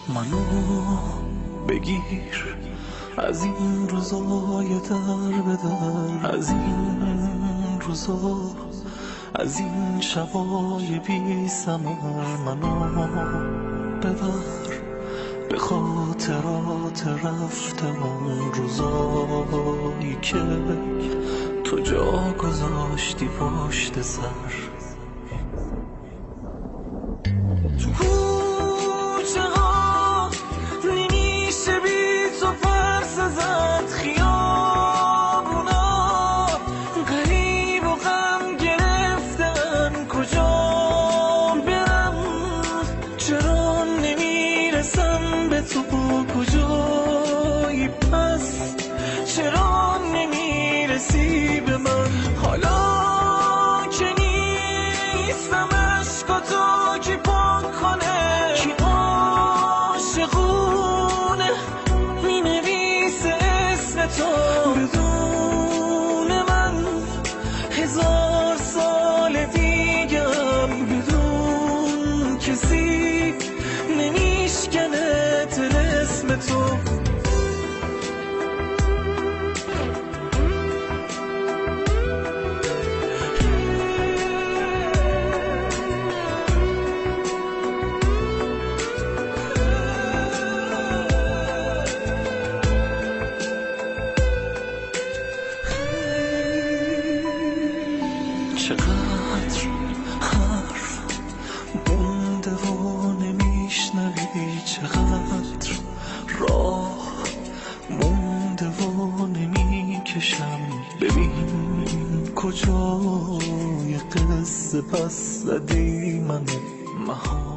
منو بگیر از این روزای در به در، از این روزا، از این شبای بی ثمر. منو ببر به خاطرات رفته اون روزایی که تو جا گذاشتی پشت سر. تو کوچه ها نمیشه بی تو فرس زد، خیابونا غریب و غم گرفتن. کجا برم چرا نمیرسم به تو؟ کجایی پس چرا نمیرسی به من؟ حالا که نیستم عشقاتو کی پاک کنه؟ کی عاشقونه مینویسه اسم تو بدون من؟ 1000 سال دیگم بدون کسی نمیشکنه طلسم تو. چقدر حرف مونده و نمیشنوی، چقدر راه مونده و نمیکشم. ببین کجای قصه پس زدی من مهار.